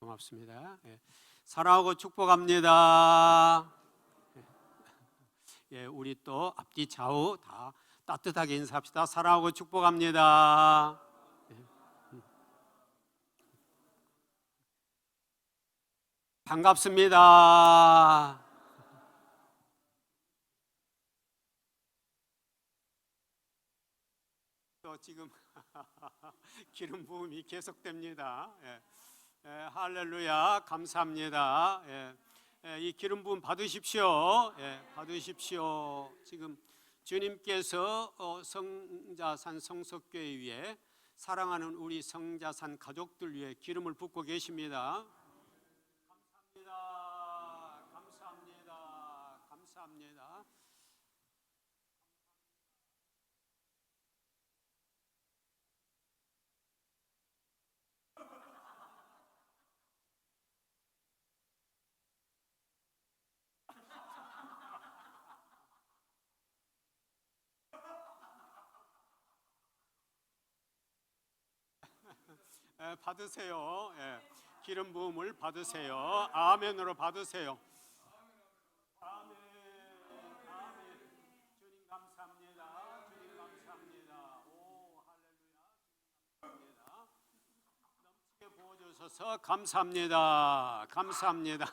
고맙습니다. 사랑하고 축복합니다. 우리 또 앞뒤 좌우 다 따뜻하게 인사합시다. 사랑하고 축복합니다. 반갑습니다. 또 지금 기름 부음이 계속됩니다. 할렐루야, 감사합니다. 이 기름 부음 받으십시오. 받으십시오. 지금 주님께서 성자산 성석교회 위에 사랑하는 우리 성자산 가족들 위해 기름을 붓고 계십니다. 감사합니다. 감사합니다. 감사합니다. 받으세요. 기름 부음을 받으세요. 아멘으로 받으세요. 아멘. 아멘. 주님 감사합니다. 주님 감사합니다. 오, 할렐루야. 감사합니다. 넘치게 부어주셔서 감사합니다. 감사합니다.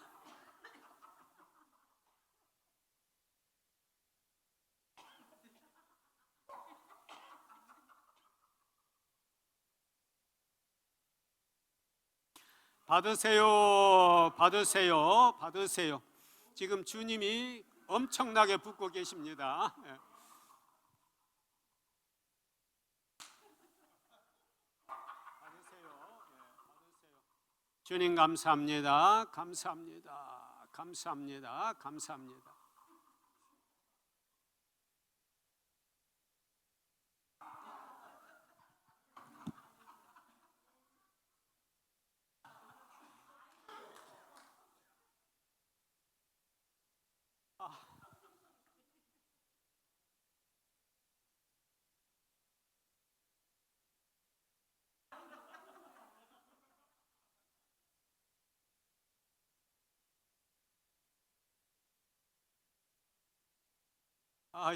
받으세요. 받으세요. 받으세요. 지금 주님이 엄청나게 붓고 계십니다. 받으세요. 받으세요. 주님 감사합니다. 감사합니다. 감사합니다. 감사합니다.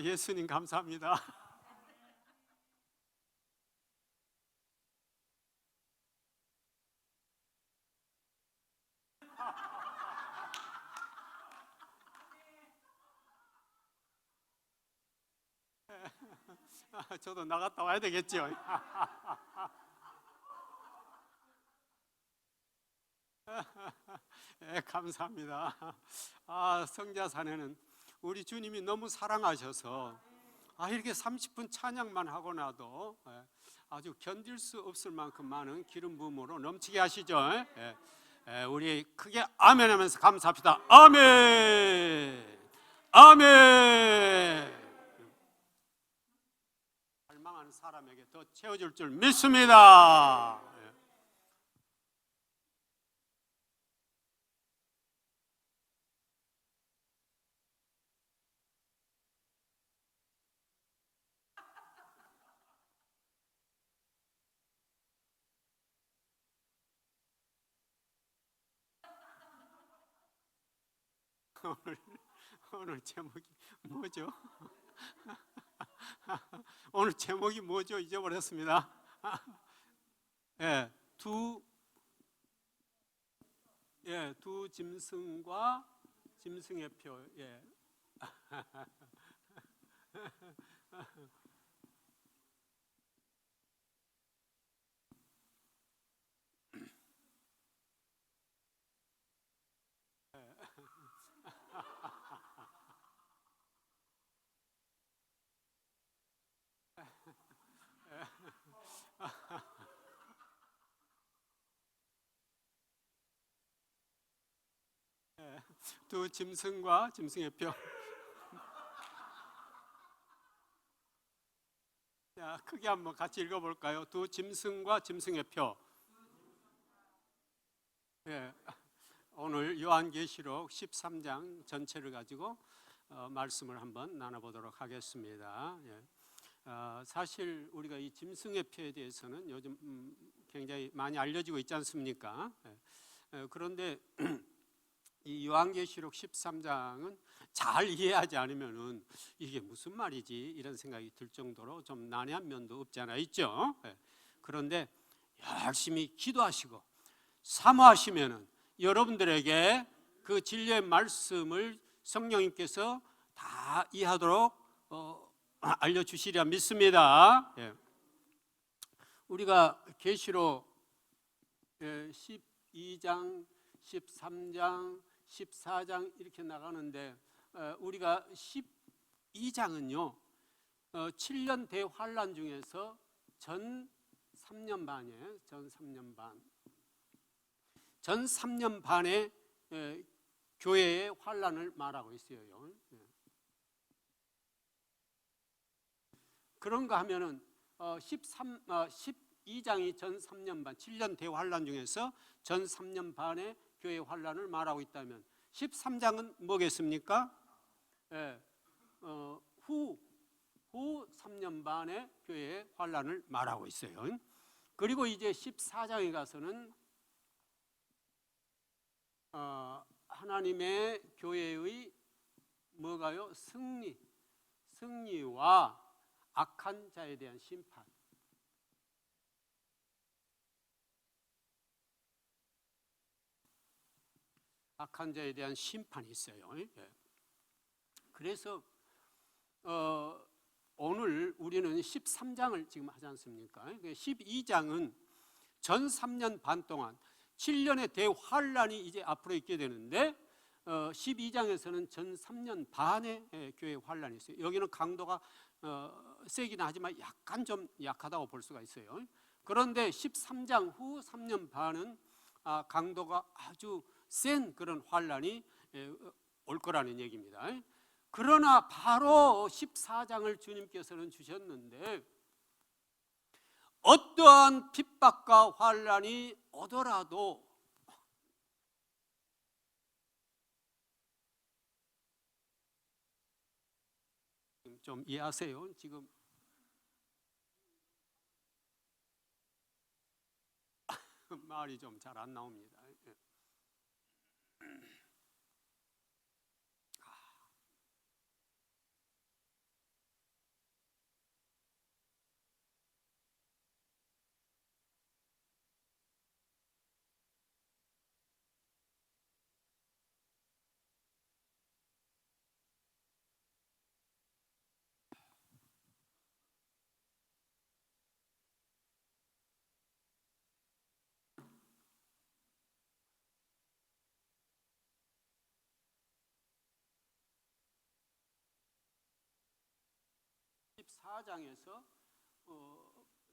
예수님 감사합니다. 저도 나갔다 와야 되겠죠. 감사합니다. 성자산에는 우리 주님이 너무 사랑하셔서 이렇게 30분 찬양만 하고 나도 아주 견딜 수 없을 만큼 많은 기름 부음으로 넘치게 하시죠. 우리 크게 아멘 하면서 감사합시다. 아멘. 아멘. 갈망하는 사람에게 더 채워줄 줄 믿습니다. 오늘 제목이 뭐죠? 오늘 제목이 뭐죠? 잊어버렸습니다. 두 짐승과 짐승의 표. 두 짐승과 짐승의 표. 자, 크게 한번 같이 읽어볼까요? 두 짐승과 짐승의 표. 오늘 요한계시록 13장 전체를 가지고 말씀을 한번 나눠보도록 하겠습니다. 사실 우리가 이 짐승의 표에 대해서는 요즘 굉장히 많이 알려지고 있지 않습니까? 그런데 이 요한계시록 13장은 잘 이해하지 않으면은 이게 무슨 말이지 이런 생각이 들 정도로 좀 난해한 면도 없지 않아 있죠. 그런데 열심히 기도하시고 사모하시면은 여러분들에게 그 진리의 말씀을 성령님께서 다 이해하도록 알려주시리라 믿습니다. 우리가 계시록 12장, 13장, 14장 이렇게 나가는데 우리가 12장은요 7년 대환란 중에서 전 3년 반이에요. 전 3년 반. 전 3년 반의 교회의 환란을 말하고 있어요. 그런가 하면은 12장이 전 3년 반, 7년 대환란 중에서 전 3년 반의 교회의 환란을 말하고 있다면 13장은 뭐겠습니까? 후 3년 반의 교회의 환란을 말하고 있어요. 그리고 이제 14장에 가서는 하나님의 교회의 뭐가요? 승리와 악한 자에 대한 심판. 악한 자에 대한 심판이 있어요. 그래서 오늘 우리는 13장을 지금 하지 않습니까? 12장은 전 3년 반 동안 7년의 대환란이 이제 앞으로 있게 되는데 12장에서는 전 3년 반의 교회 환란이 있어요. 여기는 강도가 세긴 하지만 약간 좀 약하다고 볼 수가 있어요. 그런데 13장 후 3년 반은 강도가 아주 센 그런 환란이 올 거라는 얘기입니다. 그러나 바로 14장을 주님께서는 주셨는데 어떠한 핍박과 환란이 오더라도 좀 이해하세요. 지금 말이 좀 잘 안 나옵니다. 14장에서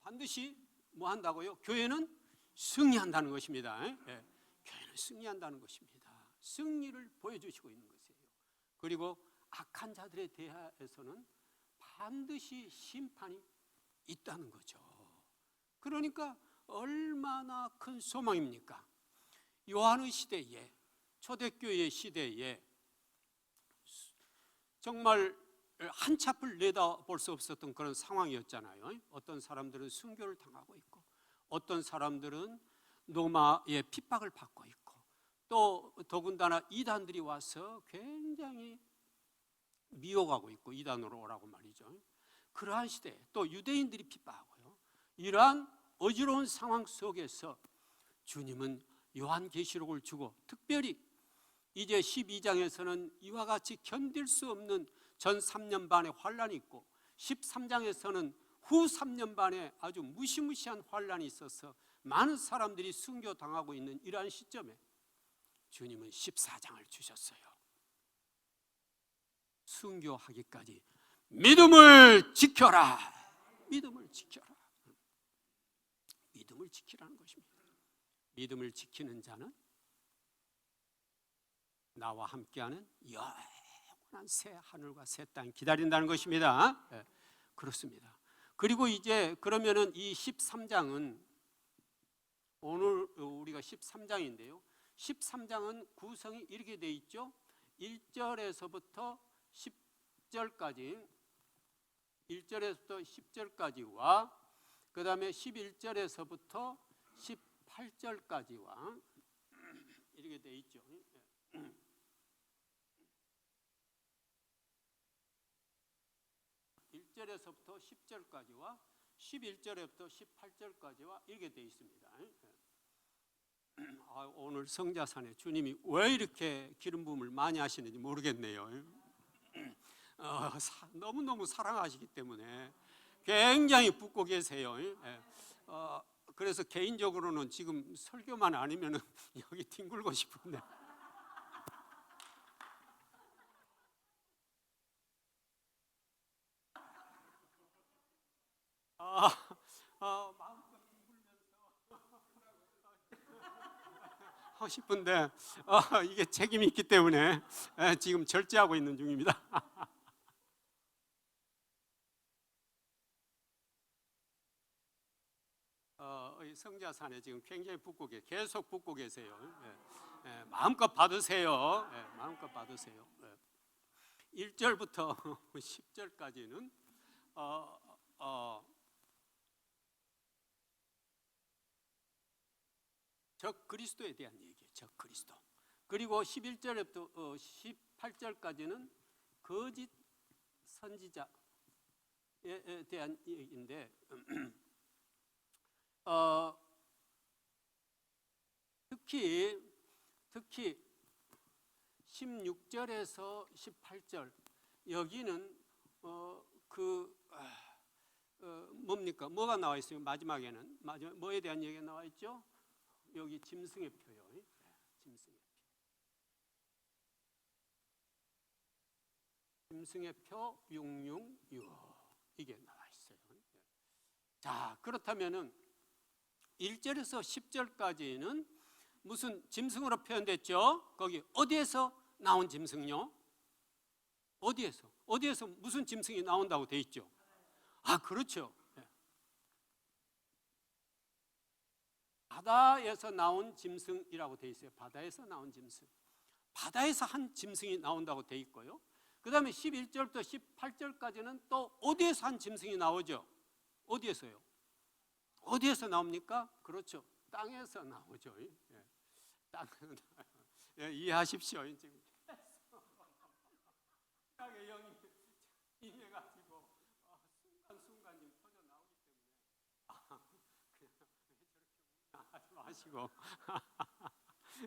반드시 뭐 한다고요? 교회는 승리한다는 것입니다. 교회는 승리한다는 것입니다. 승리를 보여주시고 있는 것이에요. 그리고 악한 자들에 대해서는 반드시 심판이 있다는 거죠. 그러니까 얼마나 큰 소망입니까? 요한의 시대에, 초대교회 시대에 정말 한치 앞을 내다볼 수 없었던 그런 상황이었잖아요. 어떤 사람들은 순교를 당하고 있고 어떤 사람들은 로마의 핍박을 받고 있고 또 더군다나 이단들이 와서 굉장히 미혹하고 있고 이단으로 오라고 말이죠. 그러한 시대에 또 유대인들이 핍박하고요. 이러한 어지러운 상황 속에서 주님은 요한계시록을 주고 특별히 이제 12장에서는 이와 같이 견딜 수 없는 전 3년 반의 환란이 있고 13장에서는 후 3년 반에 아주 무시무시한 환란이 있어서 많은 사람들이 순교당하고 있는 이러한 시점에 주님은 14장을 주셨어요. 순교하기까지 믿음을 지켜라. 믿음을 지켜라. 믿음을 지키라는 것입니다. 믿음을 지키는 자는 나와 함께하는 영원한 새 하늘과 새 땅 기다린다는 것입니다. 그렇습니다. 그리고 이제 그러면은 이 13장은 오늘 우리가 13장인데요. 13장은 구성이 이렇게 돼 있죠. 1절에서부터 10절까지 1절에서부터 10절까지와 그 다음에 11절에서부터 18절까지와 이렇게 돼 있죠. 1절에서부터 10절까지와 11절에부터 18절까지와 이렇게 돼 있습니다. 오늘 성자산에 주님이 왜 이렇게 기름 부음을 많이 하시는지 모르겠네요. 너무너무 사랑하시기 때문에 굉장히 붓고 계세요. 그래서 개인적으로는 지금 설교만 아니면 여기 뒹굴고 싶은데 마음껏 하고 싶은데 이게 책임이 있기 때문에 지금 절제하고 있는 중입니다. 성자산에 지금 굉장히 계속 붓고 계세요. 마음껏 받으세요. 마음껏 받으세요. 1절부터 10절까지는 적 그리스도에 대한 얘기예요. 적 그리스도. 그리고 11절부터 18절까지는 거짓 선지자에 대한 얘기인데 특히 16절에서 18절 여기는 뭡니까? 뭐가 나와 있어요? 마지막에는 뭐에 대한 얘기가 나와 있죠? 여기 짐승의 표요. 짐승의 표. 짐승의 표 666 이게 나와 있어요. 자, 그렇다면은 1절에서 10절까지는 무슨 짐승으로 표현됐죠? 거기 어디에서 나온 짐승요? 어디에서 무슨 짐승이 나온다고 돼 있죠? 그렇죠. 바다에서 나온 짐승이라고 돼 있어요. 바다에서 나온 짐승. 바다에서 한 짐승이 나온다고 돼 있고요. 그 다음에 11절부터 18절까지는 또 어디에서 한 짐승이 나오죠? 어디에서요? 어디에서 나옵니까? 그렇죠. 땅에서 나오죠. 땅에서 이해하십시오. 지금 땅의 영이 임해가지고 순간순간 지금 터져 나오기 때문에 그냥 하지 마시고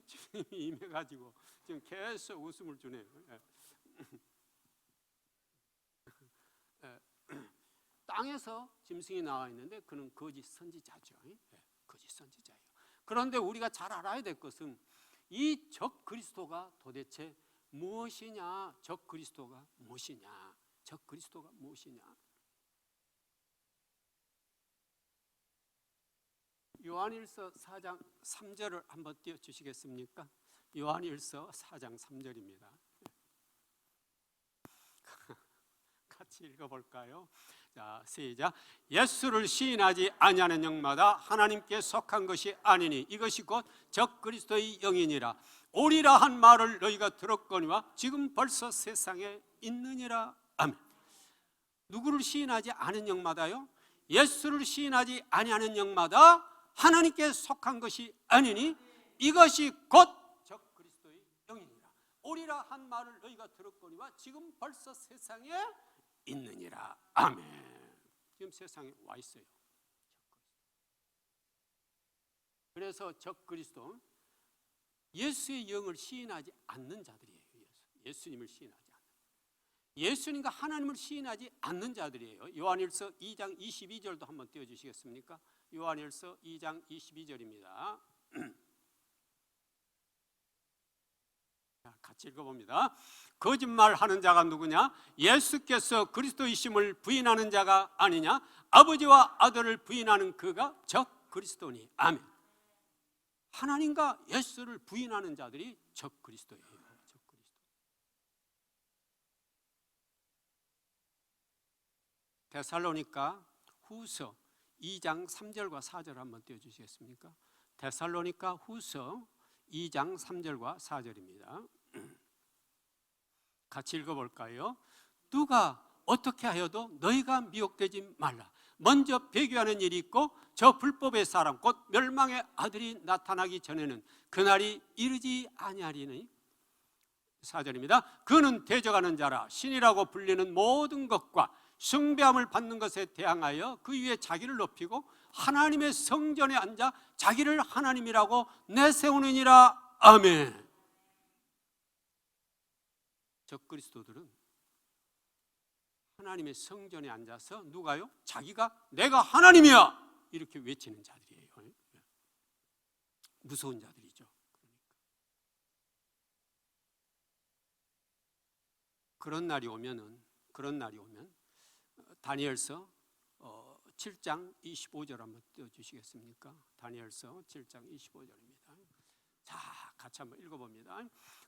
주님이 임해가지고 지금 계속 웃음을 주네요. 땅에서 짐승이 나와 있는데 그는 거짓 선지자죠. 거짓 선지자예요. 그런데 우리가 잘 알아야 될 것은 이 적 그리스도가 도대체 무엇이냐? 적 그리스도가 무엇이냐? 적 그리스도가 무엇이냐? 요한일서 4장 3절을 한번 띄워 주시겠습니까? 요한일서 4장 3절입니다. 같이 읽어볼까요? 자, 시작. 예수를 시인하지 아니하는 영마다 하나님께 속한 것이 아니니 이것이 곧 적 그리스도의 영이니라. 오리라 한 말을 너희가 들었거니와 지금 벌써 세상에 있느니라. 아멘. 누구를 시인하지 않은 영마다요? 예수를 시인하지 아니하는 영마다 하나님께 속한 것이 아니니 이것이 곧 적 그리스도의 영이니라. 오리라 한 말을 너희가 들었거니와 지금 벌써 세상에 있느니라. 아멘. 지금 세상에 와 있어요. 그래서 적 그리스도 예수의 영을 시인하지 않는 자들이에요. 예수님을 시인하지 않는, 예수님과 하나님을 시인하지 않는 자들이에요. 요한일서 2장 22절도 한번 띄워주시겠습니까? 요한일서 2장 22절입니다. 같이 읽어봅니다. 거짓말하는 자가 누구냐? 예수께서 그리스도이심을 부인하는 자가 아니냐? 아버지와 아들을 부인하는 그가 적 그리스도니. 아멘. 하나님과 예수를 부인하는 자들이 적 그리스도예요. 적 그리스도. 데살로니가 후서 2장 3절과 4절 한번 띄워주시겠습니까? 데살로니가 후서 2장 3절과 4절입니다. 같이 읽어볼까요? 누가 어떻게 하여도 너희가 미혹되지 말라. 먼저 배교하는 일이 있고 저 불법의 사람 곧 멸망의 아들이 나타나기 전에는 그날이 이르지 아니하리니 4절입니다. 그는 대적하는 자라 신이라고 불리는 모든 것과 숭배함을 받는 것에 대항하여 그 위에 자기를 높이고 하나님의 성전에 앉아 자기를 하나님이라고 내세우느니라. 아멘. 적그리스도들은 하나님의 성전에 앉아서 누가요? 자기가 내가 하나님이야 이렇게 외치는 자들이에요. 무서운 자들이죠. 그런 날이 오면 다니엘서 7장 25절 한번 띄워주시겠습니까? 다니엘서 7장 25절입니다. 자, 같이 한번 읽어봅니다.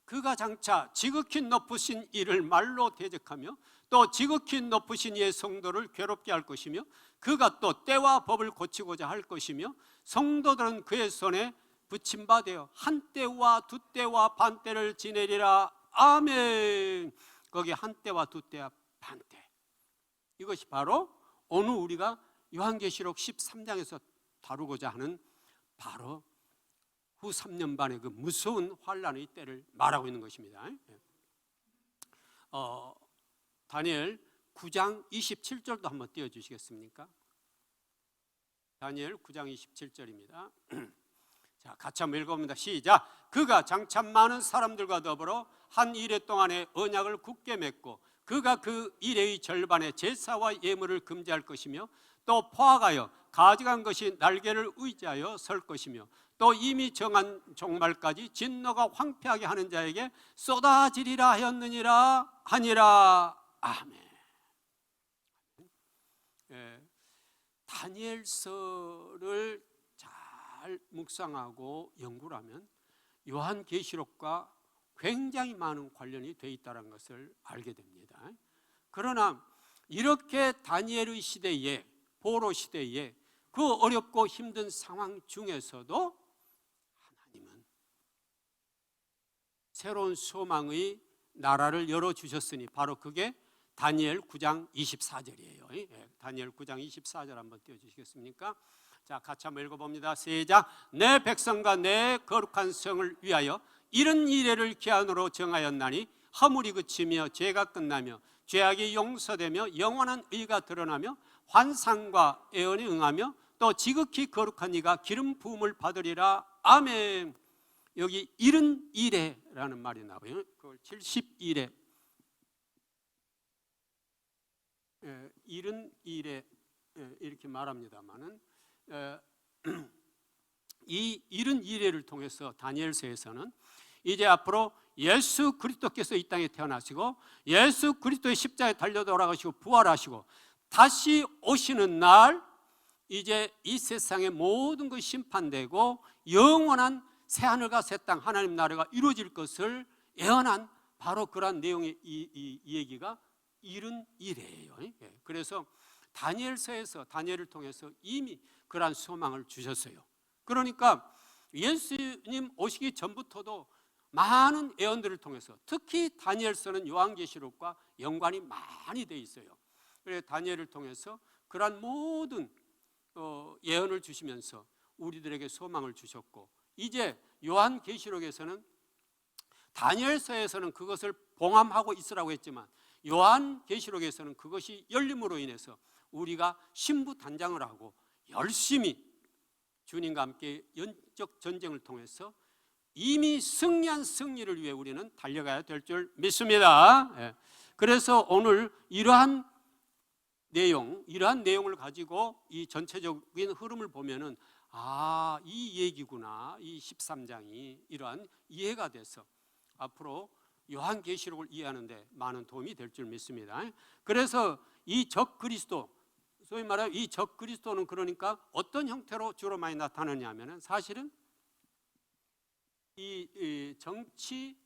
그가 장차 지극히 높으신 이를 말로 대적하며 또 지극히 높으신 이의 성도를 괴롭게 할 것이며 그가 또 때와 법을 고치고자 할 것이며 성도들은 그의 손에 붙임받아 한 때와 두 때와 반 때를 지내리라. 아멘. 거기 한 때와 두 때와 반 때, 이것이 바로 오늘 우리가 요한계시록 13장에서 다루고자 하는 바로 후 3년 반의 그 무서운 환란의 때를 말하고 있는 것입니다. 다니엘 9장 27절도 한번 띄워주시겠습니까? 다니엘 9장 27절입니다. 자, 같이 한번 읽어봅니다. 시작. 그가 장차 많은 사람들과 더불어 한 이레 동안에 언약을 굳게 맺고 그가 그 이레의 절반의 제사와 예물을 금지할 것이며 또 포악하여 가져간 것이 날개를 의지하여 설 것이며 또 이미 정한 종말까지 진노가 황폐하게 하는 자에게 쏟아지리라 하였느니라 하니라. 아멘. 다니엘서를 잘 묵상하고 연구를 하면 요한계시록과 굉장히 많은 관련이 되어 있다는 것을 알게 됩니다. 그러나 이렇게 다니엘의 시대에, 보로 시대에 그 어렵고 힘든 상황 중에서도 하나님은 새로운 소망의 나라를 열어주셨으니 바로 그게 다니엘 9장 24절이에요. 다니엘 9장 24절 한번 띄워주시겠습니까? 자, 같이 한번 읽어봅니다. 시작. 내 백성과 내 거룩한 성을 위하여 이런 이래를 기한으로 정하였나니 허물이 그치며 죄가 끝나며 죄악이 용서되며 영원한 의가 드러나며 환상과 애언이 응하며 또 지극히 거룩한 이가 기름 부음을 받으리라. 아멘. 여기 이른 이래라는 말이 나와요. 그걸 71회 이른 이래 이렇게 말합니다만은 이 이른 이래를 통해서 다니엘서에서는 이제 앞으로 예수 그리스도께서 이 땅에 태어나시고 예수 그리스도의 십자가에 달려 돌아가시고 부활하시고 다시 오시는 날 이제 이 세상의 모든 것이 심판되고 영원한 새하늘과 새 땅 하나님 나라가 이루어질 것을 예언한 바로 그러한 내용의 이 얘기가 이른 이래예요. 그래서 다니엘서에서 다니엘을 통해서 이미 그러한 소망을 주셨어요. 그러니까 예수님 오시기 전부터도 많은 예언들을 통해서 특히 다니엘서는 요한계시록과 연관이 많이 돼 있어요. 그래서 다니엘을 통해서 그러한 모든 예언을 주시면서 우리들에게 소망을 주셨고 이제 요한계시록에서는 다니엘서에서는 그것을 봉함하고 있으라고 했지만 요한계시록에서는 그것이 열림으로 인해서 우리가 신부단장을 하고 열심히 주님과 함께 영적 전쟁을 통해서 이미 승리한 승리를 위해 우리는 달려가야 될 줄 믿습니다. 그래서 오늘 이러한 내용을 가지고 이 전체적인 흐름을 보면은 이 얘기구나. 이 13장이 이러한 이해가 돼서 앞으로 요한계시록을 이해하는 데 많은 도움이 될 줄 믿습니다. 그래서 이 적그리스도, 소위 말하여 이 적그리스도는 그러니까 어떤 형태로 주로 많이 나타나냐 하면은 사실은 이 정치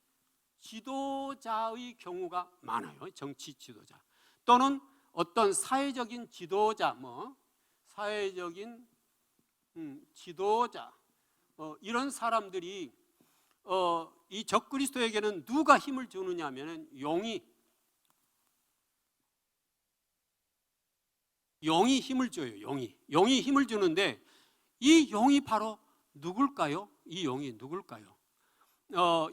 지도자의 경우가 많아요. 정치 지도자 또는 어떤 사회적인 지도자, 사회적인 지도자 이런 사람들이 이 적그리스도에게는 누가 힘을 주느냐 하면은 용이 용이 힘을 줘요. 용이 힘을 주는데 이 용이 바로 누굴까요? 이 용이 누굴까요?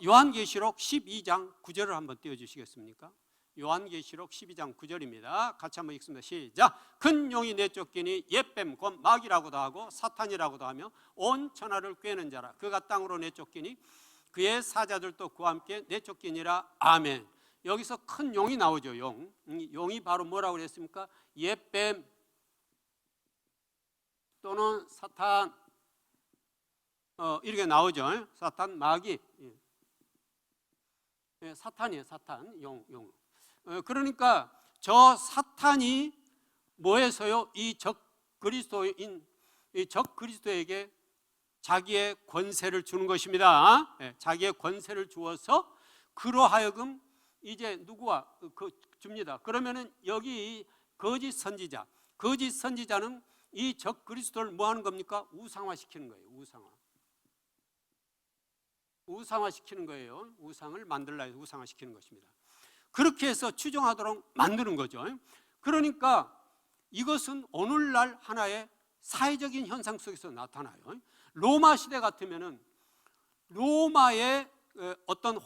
요한계시록 12장 9절을 한번 띄워주시겠습니까? 요한계시록 12장 9절입니다. 같이 한번 읽습니다. 시작. 큰 용이 내쫓기니 옛뱀 곧 마귀라고도 하고 사탄이라고도 하며 온 천하를 꿰는 자라. 그가 땅으로 내쫓기니 그의 사자들도 그와 함께 내쫓기니라. 아멘. 여기서 큰 용이 나오죠. 용이 바로 뭐라고 그랬습니까? 옛뱀 또는 사탄, 이렇게 나오죠. 사탄, 마귀. 사탄이에요. 사탄, 용. 그러니까 저 사탄이 뭐해서요? 이 적 그리스도인, 이 적 그리스도에게 자기의 권세를 주는 것입니다. 자기의 권세를 주어서 그로 하여금 이제 누구와 줍니다. 그러면은 여기 거짓 선지자는 이 적 그리스도를 뭐 하는 겁니까? 우상화시키는 거예요. 우상화시키는 거예요. 우상을 만들라 해서 우상화시키는 것입니다. 그렇게 해서 추종하도록 만드는 거죠. 그러니까 이것은 오늘날 하나의 사회적인 현상 속에서 나타나요. 로마 시대 같으면은 로마의 어떤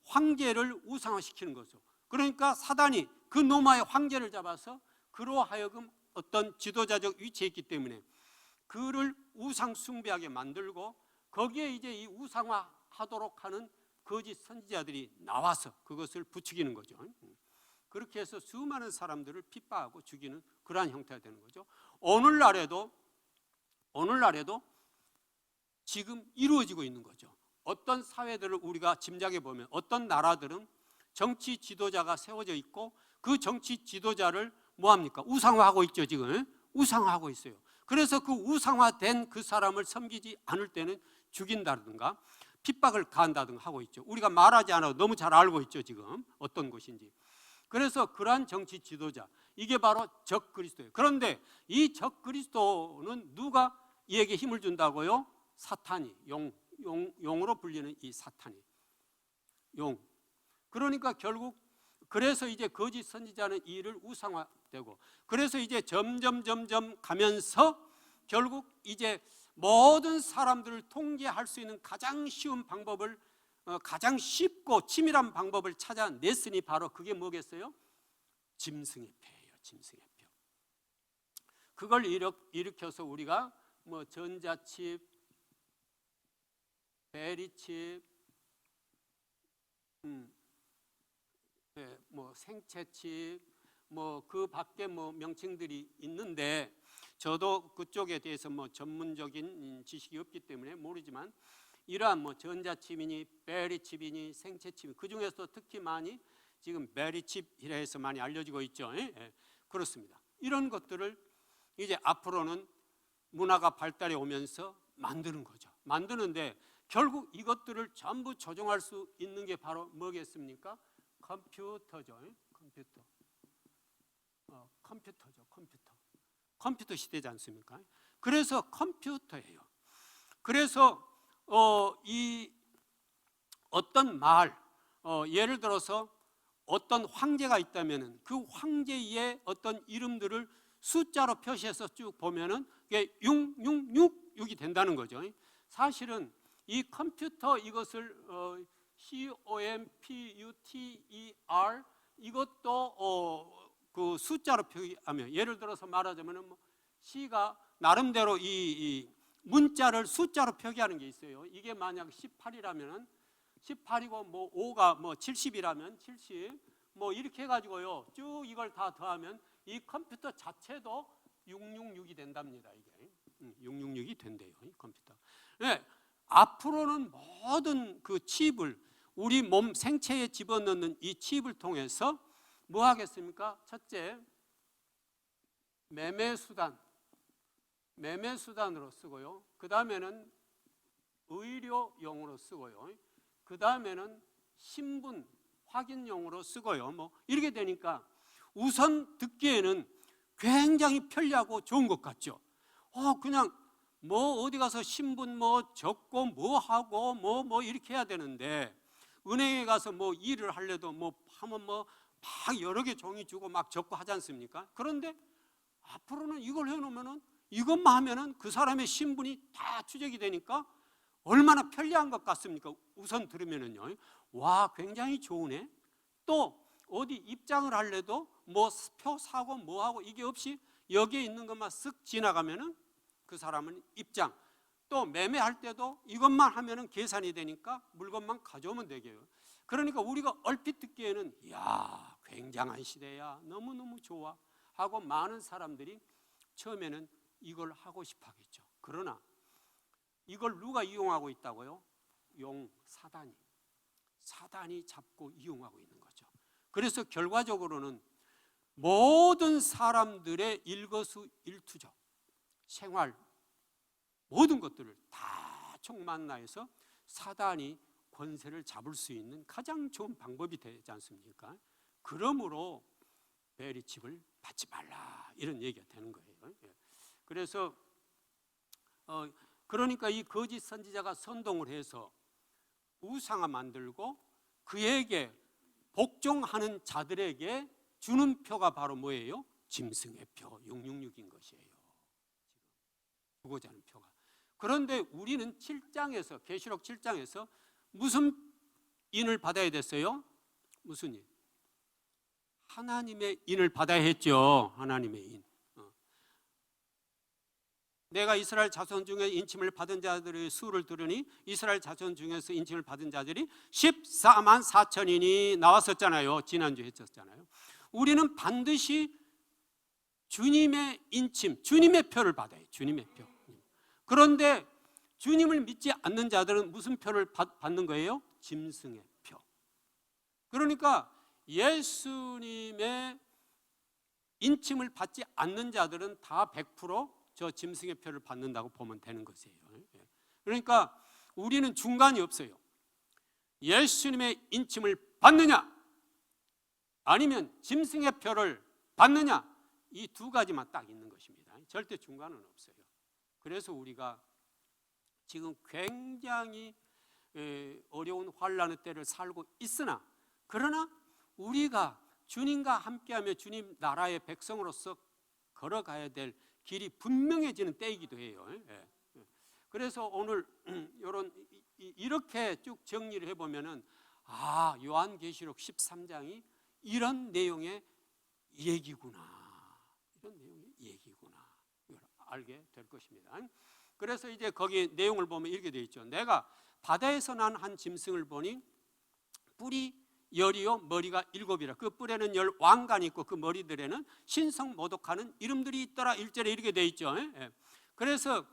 황제를 우상화시키는 거죠. 그러니까 사단이 그 로마의 황제를 잡아서 그로 하여금 어떤 지도자적 위치에 있기 때문에 그를 우상 숭배하게 만들고 거기에 이제 이 우상화하도록 하는 거짓 선지자들이 나와서 그것을 부추기는 거죠. 그렇게 해서 수많은 사람들을 핍박하고 죽이는 그러한 형태가 되는 거죠. 오늘날에도 지금 이루어지고 있는 거죠. 어떤 사회들을 우리가 짐작해 보면 어떤 나라들은 정치 지도자가 세워져 있고 그 정치 지도자를 뭐합니까? 우상화하고 있죠. 지금 우상화하고 있어요. 그래서 그 우상화된 그 사람을 섬기지 않을 때는 죽인다든가 핍박을 가한다든가 하고 있죠. 우리가 말하지 않아도 너무 잘 알고 있죠. 지금 어떤 것인지. 그래서 그러한 정치 지도자, 이게 바로 적 그리스도예요. 그런데 이 적 그리스도는 누가 이에게 힘을 준다고요? 사탄이, 용으로 불리는 이 사탄이, 용. 그러니까 결국 그래서 이제 거짓 선지자는 이를 우상화되고, 그래서 이제 점점 가면서 결국 이제 모든 사람들을 통제할 수 있는 가장 쉬운 방법을, 가장 쉽고 치밀한 방법을 찾아냈으니 바로 그게 뭐겠어요? 짐승의 패예요. 짐승의 패. 그걸 일으켜서 우리가 뭐 전자칩, 베리칩, 뭐 생체칩, 뭐 그 밖에 뭐 명칭들이 있는데 저도 그쪽에 대해서 뭐 전문적인 지식이 없기 때문에 모르지만 이러한 뭐 전자칩이니 베리칩이니 생체칩, 그 중에서 특히 많이 지금 베리칩이라 해서 많이 알려지고 있죠. 그렇습니다. 이런 것들을 이제 앞으로는 문화가 발달해 오면서 만드는 거죠. 만드는데 결국 이것들을 전부 조종할 수 있는 게 바로 뭐겠습니까? 컴퓨터죠. 컴퓨터 시대지 않습니까? 그래서 컴퓨터예요. 그래서 이 어떤 말, 예를 들어서 어떤 황제가 있다면은 그 황제의 어떤 이름들을 숫자로 표시해서 쭉 보면은 그게 666이 된다는 거죠. 사실은 이 컴퓨터, 이것을 COMPUTER, 이것도 그 숫자로 표기하면, 예를 들어서 말하자면 뭐 C가 나름대로 이 문자를 숫자로 표기하는 게 있어요. 이게 만약 18이라면은 18이고 뭐 5가 뭐 70이라면 70, 뭐 이렇게 해가지고요 쭉 이걸 다 더하면 이 컴퓨터 자체도 666이 된답니다. 이게 666이 된대요, 이 컴퓨터. 네, 앞으로는 모든 그 칩을 우리 몸 생체에 집어넣는 이 칩을 통해서 뭐 하겠습니까? 첫째, 매매수단으로 쓰고요. 그 다음에는 의료용으로 쓰고요. 그 다음에는 신분 확인용으로 쓰고요. 뭐 이렇게 되니까 우선 듣기에는 굉장히 편리하고 좋은 것 같죠. 그냥 뭐 어디 가서 신분 뭐 적고 뭐 하고 뭐 이렇게 해야 되는데, 은행에 가서 뭐 일을 하려도 뭐 하면 뭐 막 여러 개 종이 주고 막 적고 하지 않습니까? 그런데 앞으로는 이걸 해놓으면은 이것만 하면은 그 사람의 신분이 다 추적이 되니까 얼마나 편리한 것 같습니까? 우선 들으면은요, 와, 굉장히 좋으네. 또 어디 입장을 할래도 뭐 표 사고 뭐 하고 이게 없이 여기에 있는 것만 쓱 지나가면은 그 사람은 입장. 또 매매할 때도 이것만 하면은 계산이 되니까 물건만 가져오면 되게요. 그러니까 우리가 얼핏 듣기에는 야, 굉장한 시대야, 너무너무 좋아 하고 많은 사람들이 처음에는 이걸 하고 싶어 하겠죠. 그러나 이걸 누가 이용하고 있다고요? 사단이 잡고 이용하고 있는 거죠. 그래서 결과적으로는 모든 사람들의 일거수일투족, 생활, 모든 것들을 다 총망라해서 사단이 권세를 잡을 수 있는 가장 좋은 방법이 되지 않습니까? 그러므로 베리칩을 받지 말라, 이런 얘기가 되는 거예요. 그래서 그러니까 이 거짓 선지자가 선동을 해서 우상을 만들고 그에게 복종하는 자들에게 주는 표가 바로 뭐예요? 짐승의 표 666인 것이에요. 주고자 하는 표가. 그런데 우리는 7장에서, 계시록 7장에서 무슨 인을 받아야 됐어요? 무슨 인? 하나님의 인을 받아야 했죠. 하나님의 인. 내가 이스라엘 자손 중에 인침을 받은 자들의 수를 들으니 이스라엘 자손 중에서 인침을 받은 자들이 14만 4천인이 나왔었잖아요. 지난주에 했었잖아요. 우리는 반드시 주님의 인침, 주님의 표를 받아요. 주님의 표. 그런데 주님을 믿지 않는 자들은 무슨 표를 받는 거예요? 짐승의 표. 그러니까 예수님의 인침을 받지 않는 자들은 다 100%저 짐승의 표를 받는다고 보면 되는 것이에요. 그러니까 우리는 중간이 없어요. 예수님의 인침을 받느냐 아니면 짐승의 표를 받느냐, 이 두 가지만 딱 있는 것입니다. 절대 중간은 없어요. 그래서 우리가 지금 굉장히 어려운 환난의 때를 살고 있으나, 그러나 우리가 주님과 함께하며 주님 나라의 백성으로서 걸어가야 될 길이 분명해지는 때이기도 해요. 그래서 오늘 이렇게 쭉 정리를 해보면은 요한계시록 13장이 이런 내용의 얘기구나, 이런 내용의 얘기구나, 이걸 알게 될 것입니다. 그래서 이제 거기 내용을 보면 이렇게 되어 있죠. 내가 바다에서 난 한 짐승을 보니 뿔이 열이요 머리가 7이라. 그 뿔에는 10 왕관이 있고 그 머리들에는 신성 모독하는 이름들이 있더라. 1절에 이렇게 되어 있죠. 그래서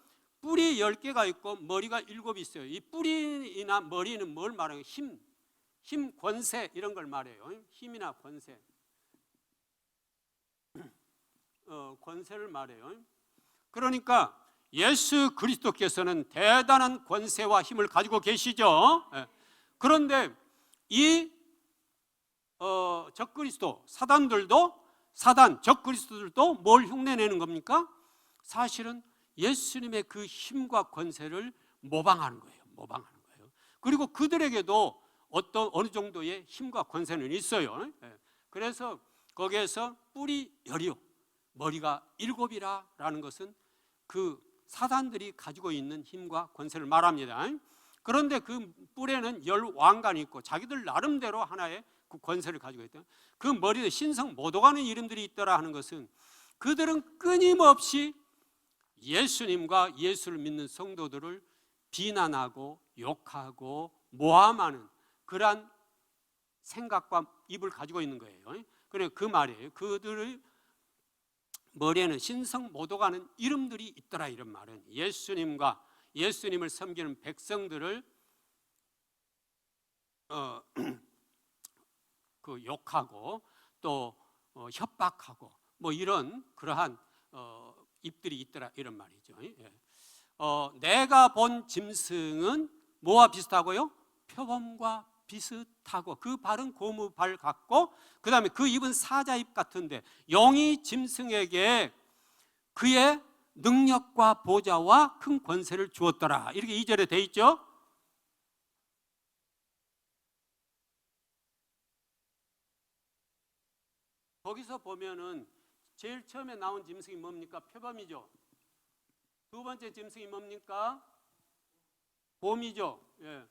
뿔이 10개가 있고 머리가 7이 있어요. 이 뿔이나 머리는 뭘 말해요? 힘, 권세, 이런 걸 말해요. 힘이나 권세, 권세를 말해요. 그러니까 예수 그리스도께서는 대단한 권세와 힘을 가지고 계시죠. 그런데 이 적그리스도 적그리스도들도 뭘 흉내내는 겁니까? 사실은 예수님의 그 힘과 권세를 모방하는 거예요. 그리고 그들에게도 어느 정도의 힘과 권세는 있어요. 그래서 거기에서 뿔이 10이요 머리가 7이라는 것은 그 사단들이 가지고 있는 힘과 권세를 말합니다. 그런데 그 뿔에는 10 왕관이 있고 자기들 나름대로 하나의 그 권세를 가지고 있다. 그 머리에 신성 모독하는 이름들이 있더라 하는 것은 그들은 끊임없이 예수님과 예수를 믿는 성도들을 비난하고 욕하고 모함하는 그러한 생각과 입을 가지고 있는 거예요. 그래, 그 말이에요. 그들의 머리에는 신성 모독하는 이름들이 있더라. 이런 말은 예수님과 예수님을 섬기는 백성들을 그 욕하고 또 협박하고 뭐 이런 그러한 입들이 있더라, 이런 말이죠. 내가 본 짐승은 뭐와 비슷하고요? 표범과 비슷하고 그 발은 고무 발 같고 그 다음에 그 입은 사자입 같은데 영이 짐승에게 그의 능력과 보좌와 큰 권세를 주었더라. 이렇게 2절에 돼 있죠. 거기서 보면은 제일 처음에 나온 짐승이 뭡니까? 표범이죠. 두 번째 짐승이 뭡니까? 곰이죠. 예.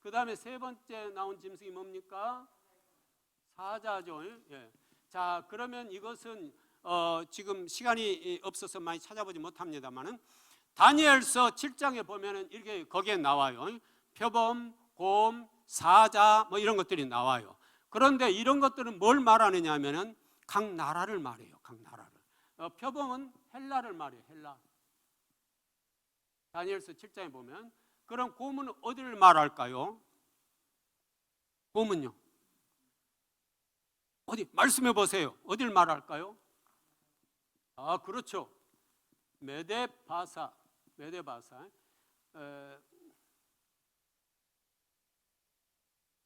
그 다음에 세 번째 나온 짐승이 뭡니까? 사자죠. 예. 자, 그러면 이것은 지금 시간이 없어서 많이 찾아보지 못합니다만은 다니엘서 7장에 보면은 이렇게 거기에 나와요. 표범, 곰, 사자 뭐 이런 것들이 나와요. 그런데 이런 것들은 뭘 말하느냐 하면은 각 나라를 말해요. 각 나라를. 표범은 헬라를 말해요. 헬라. 다니엘서 7장에 보면. 그럼 곰은 어디를 말할까요? 곰은요. 어디 말씀해 보세요. 어디를 말할까요? 아, 그렇죠. 메데바사. 메데바사.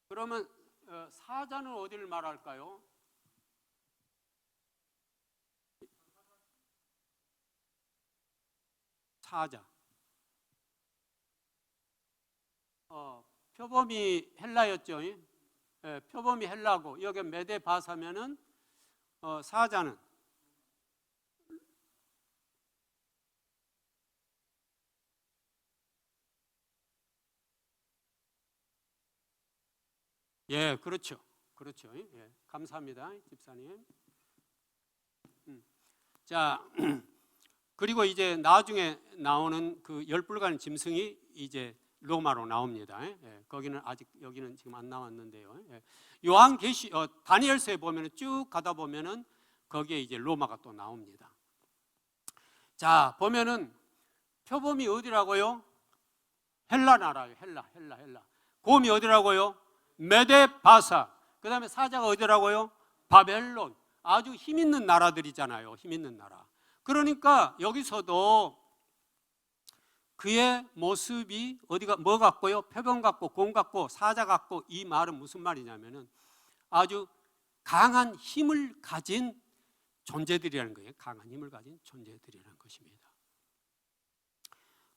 그러면 사자는 어디를 말할까요? 사자. 표범이 헬라였죠. 예, 표범이 헬라고 여기 메데바사면은 사자는 예, 그렇죠. 그렇죠. 예, 감사합니다, 집사님. 자, 그리고 이제 나중에 나오는 그 열불가는 짐승이 이제 로마로 나옵니다. 예, 거기는 아직 여기는 지금 안 나왔는데요. 예. 요한계시 다니엘서에 보면은 쭉 가다 보면은 거기에 이제 로마가 또 나옵니다. 자, 보면은 표범이 어디라고요? 헬라 나라예요. 헬라. 곰이 어디라고요? 메데바사. 그다음에 사자가 어디라고요? 바벨론. 아주 힘 있는 나라들이잖아요. 힘 있는 나라. 그러니까 여기서도 그의 모습이 어디가 뭐 같고요? 표범 같고 곰 같고 사자 같고, 이 말은 무슨 말이냐면은 아주 강한 힘을 가진 존재들이라는 거예요. 강한 힘을 가진 존재들이라는 것입니다.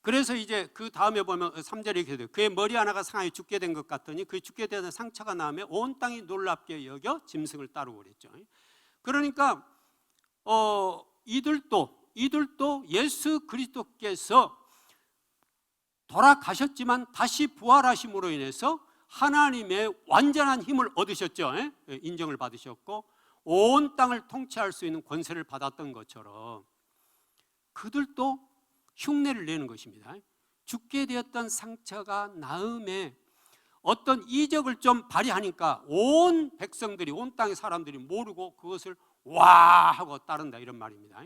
그래서 이제 그 다음에 보면 3절에 이렇게 돼요. 그의 머리 하나가 상하여 죽게 된 것 같더니 그 죽게 되는 상처가 나며 온 땅이 놀랍게 여겨 짐승을 따르고 그랬죠. 그러니까 이들도 예수 그리스도께서 돌아가셨지만 다시 부활하심으로 인해서 하나님의 완전한 힘을 얻으셨죠. 인정을 받으셨고 온 땅을 통치할 수 있는 권세를 받았던 것처럼 그들도 흉내를 내는 것입니다. 죽게 되었던 상처가 나음에 어떤 이적을 좀 발휘하니까 온 백성들이, 온 땅의 사람들이 모르고 그것을 와 하고 따른다, 이런 말입니다.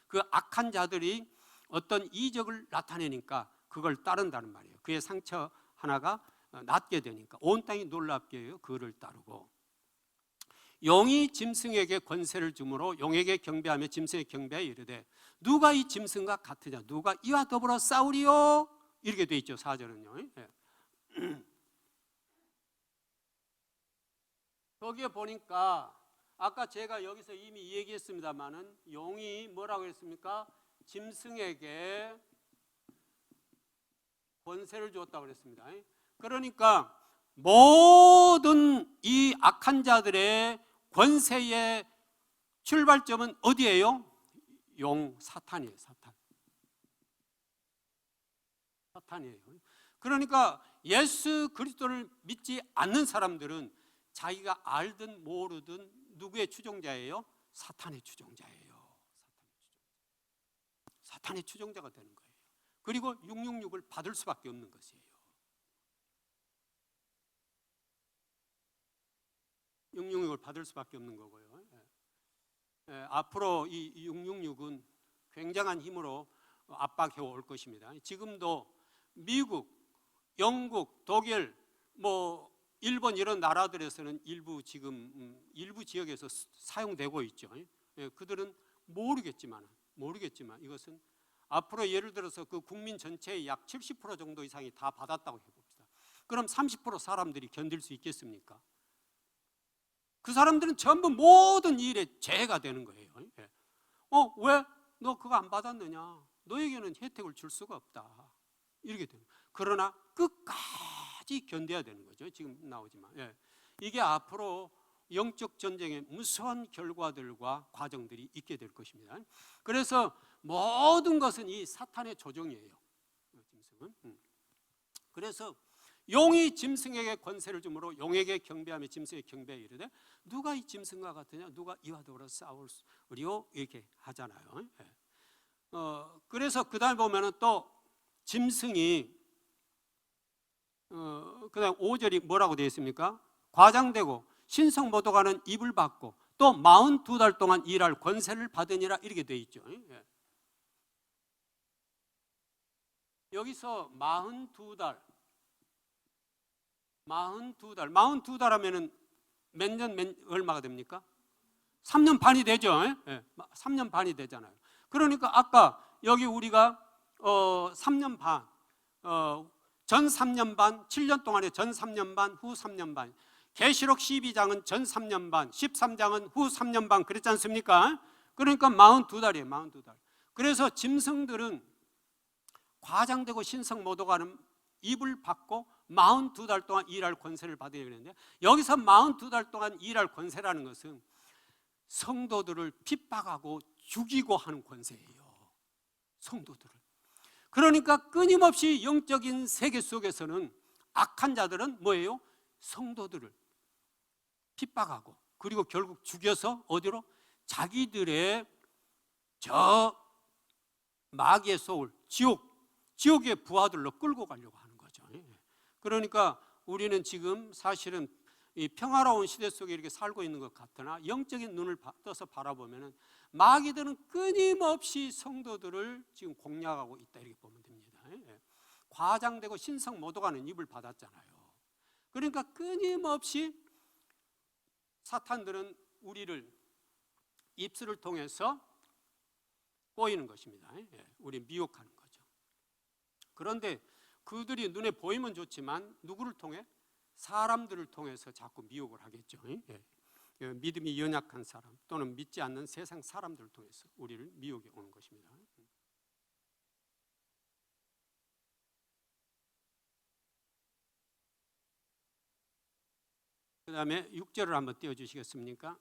그 악한 자들이 어떤 이적을 나타내니까 그걸 따른다는 말이에요. 그의 상처 하나가 낫게 되니까 온 땅이 놀랍게 해요. 그를 따르고, 용이 짐승에게 권세를 주므로 용에게 경배하며 짐승에게 경배하여 이르되 누가 이 짐승과 같으냐, 누가 이와 더불어 싸우리요, 이렇게 돼 있죠. 4절은요. 거기에 보니까 아까 제가 여기서 이미 얘기했습니다마는 용이 뭐라고 했습니까? 짐승에게 권세를 주었다고 그랬습니다. 그러니까 모든 이 악한 자들의 권세의 출발점은 어디예요? 사탄이에요. 사탄이에요. 그러니까 예수 그리스도를 믿지 않는 사람들은 자기가 알든 모르든 누구의 추종자예요? 사탄의 추종자예요. 사탄의 추종자가 되는 거예요. 그리고 666을 받을 수밖에 없는 것이에요. 666을 받을 수밖에 없는 거고요. 앞으로 이 666은 굉장한 힘으로 압박해 올 것입니다. 지금도 미국, 영국, 독일, 일본 이런 나라들에서는 일부 일부 지역에서 사용되고 있죠. 그들은 모르겠지만 이것은 앞으로 예를 들어서 그 국민 전체의 약 70% 정도 이상이 다 받았다고 해봅시다. 그럼 30% 사람들이 견딜 수 있겠습니까? 그 사람들은 전부 모든 일에 죄가 되는 거예요. 왜 너 그거 안 받았느냐? 너에게는 혜택을 줄 수가 없다. 이렇게 되는. 그러나 끝까지 견뎌야 되는 거죠. 지금 나오지만 이게 앞으로 영적 전쟁의 무수한 결과들과 과정들이 있게 될 것입니다. 그래서 모든 것은 이 사탄의 조종이에요. 짐승은. 그래서 용이 짐승에게 권세를 주므로 용에게 경배하며 짐승에게 경배하여 이르되 누가 이 짐승과 같으냐, 누가 이와 더불어 싸우리요, 이렇게 하잖아요. 그래서 그 다음에 보면은 또 짐승이 그다음 5절이 뭐라고 되어 있습니까? 과장되고 신성모독하는 입을 받고 또 42달 동안 일할 권세를 받으니라, 이렇게 되어 있죠. 여기서 42달 하면은 몇 년, 얼마가 됩니까? 3년 반이 되죠. 3년 반이 되잖아요. 그러니까 아까 여기 우리가 3년 반, 전 3년 반, 7년 동안에 전 3년 반, 후 3년 반. 계시록 12장은 전 3년 반, 13장은 후 3년 반, 그랬지 않습니까? 그러니까 42달이에요. 42달. 그래서 짐승들은 과장되고 신성모독하는 입을 받고 42달 동안 일할 권세를 받아야 되는데, 여기서 42달 동안 일할 권세라는 것은 성도들을 핍박하고 죽이고 하는 권세예요. 성도들을. 그러니까 끊임없이 영적인 세계 속에서는 악한 자들은 뭐예요? 성도들을 핍박하고, 그리고 결국 죽여서 어디로? 자기들의 저 마귀의 소울, 지옥의 부하들로 끌고 가려고 하는 거죠. 그러니까 우리는 지금 사실은 이 평화로운 시대 속에 이렇게 살고 있는 것 같으나 영적인 눈을 떠서 바라보면 마귀들은 끊임없이 성도들을 지금 공략하고 있다, 이렇게 보면 됩니다. 과장되고 신성모독하는 입을 받았잖아요. 그러니까 끊임없이 사탄들은 우리를 입술을 통해서 꼬이는 것입니다. 우리 미혹하는 거죠. 그런데 그들이 눈에 보이면 좋지만 누구를 통해? 사람들을 통해서 자꾸 미혹을 하겠죠. 믿음이 연약한 사람 또는 믿지 않는 세상 사람들을 통해서 우리를 미혹해 오는 것입니다. 그 다음에 6절을 한번 띄워주시겠습니까?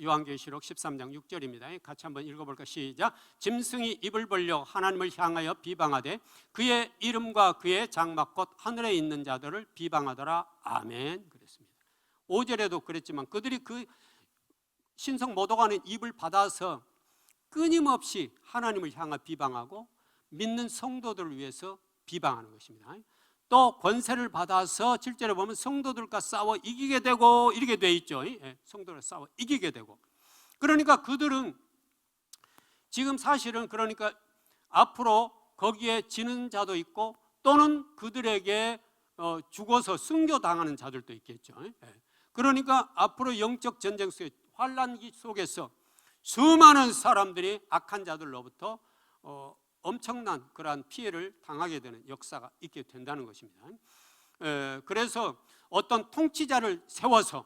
요한계시록 13장 6절입니다. 같이 한번 읽어볼까? 시작. 짐승이 입을 벌려 하나님을 향하여 비방하되 그의 이름과 그의 장막 곧 하늘에 있는 자들을 비방하더라. 아멘. 그랬습니다. 5절에도 그랬지만 그들이 그 신성 모독하는 입을 받아서 끊임없이 하나님을 향하 비방하고 믿는 성도들을 위해서 비방하는 것입니다. 또 권세를 받아서 7절에 보면 성도들과 싸워 이기게 되고, 이렇게 돼 있죠. 성도들과 싸워 이기게 되고. 그러니까 그들은 지금 사실은 그러니까 앞으로 거기에 지는 자도 있고 또는 그들에게 죽어서 순교당하는 자들도 있겠죠. 그러니까 앞으로 영적 전쟁 속에, 환란기 속에서 수많은 사람들이 악한 자들로부터 엄청난 그러한 피해를 당하게 되는 역사가 있게 된다는 것입니다. 그래서 어떤 통치자를 세워서